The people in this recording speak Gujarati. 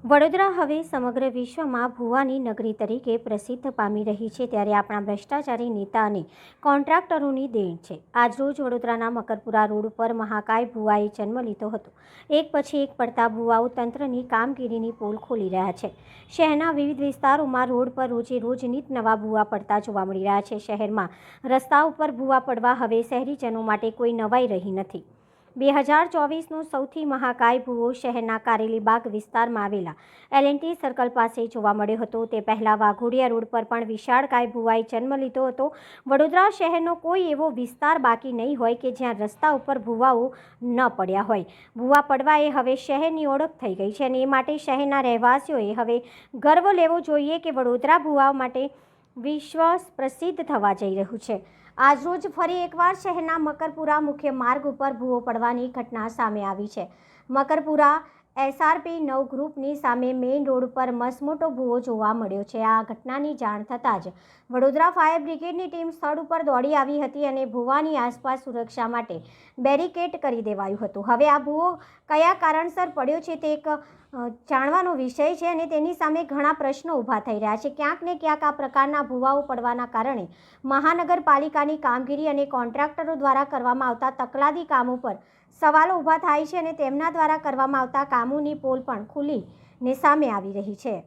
વડોદરા હવે સમગ્ર વિશ્વમાં ભૂવાની નગરી તરીકે પ્રસિદ્ધ પામી રહી છે, ત્યારે આપણા ભ્રષ્ટાચારી નેતા અને કોન્ટ્રાક્ટરોની દેન છે. આજરોજ વડોદરાના મકરપુરા રોડ પર મહાકાય ભૂવાએ જન્મ લીધો હતો. એક પછી એક પડતા ભૂવાઓ તંત્રની કામગીરીની પોલ ખોલી રહ્યા છે. શહેરના વિવિધ વિસ્તારોમાં રોડ પર રોજે રોજ નીત નવા ભૂવા પડતા જોવા મળી રહ્યા છે. શહેરમાં રસ્તા ઉપર ભૂવા પડવા હવે શહેરીજનો માટે કોઈ નવાઈ રહી નથી. 2024નો સૌથી મહાકાય ભૂવો શહેરના કારેલીબાગ વિસ્તારમાં આવેલા L&T સર્કલ પાસે જોવા મળ્યો હતો. તે પહેલાં વાઘોડિયા રોડ પર પણ વિશાળકાય ભૂવાએ જન્મ લીધો હતો. વડોદરા શહેરનો કોઈ એવો વિસ્તાર બાકી નહીં હોય કે જ્યાં રસ્તા ઉપર ભૂવાઓ ન પડ્યા હોય. ભૂવા પડવા એ હવે શહેરની ઓળખ થઈ ગઈ છે અને એ માટે શહેરના રહેવાસીઓએ હવે ગર્વ લેવો જોઈએ કે વડોદરા ભૂવા માટે વિશ્વ પ્રસિદ્ધ થવા જઈ રહ્યું છે. આજરોજ ફરી એકવાર શહેરના મકરપુરા મુખ્ય માર્ગ ઉપર ભૂવો પડવાની ઘટના સામે આવી છે. મકરપુરા SRP 9 ગ્રુપની સામે મેઇન રોડ પર મસમોટો ભૂવો જોવા મળ્યો છે. આ ઘટનાની જાણ થતાં જ વડોદરા ફાયર બ્રિગેડની ટીમ સ્થળ ઉપર દોડી આવી હતી અને ભૂવાની આસપાસ સુરક્ષા માટે બેરિકેડ કરી દેવાયું હતું. હવે આ ભૂવો કયા કારણસર પડ્યો છે તે એક જાણવાનો વિષય છે અને તેની સામે ઘણા પ્રશ્નો ઊભા થઈ રહ્યા છે. ક્યાંક ને ક્યાંક આ પ્રકારના ભૂવાઓ પડવાના કારણે મહાનગરપાલિકાની કામગીરી અને કોન્ટ્રાક્ટરો દ્વારા કરવામાં આવતા તકલાદી કામો પર સવાલો ઊભા થાય છે અને તેમના દ્વારા કરવામાં આવતા કામોની પોલ પણ ખુલીને સામે આવી રહી છે.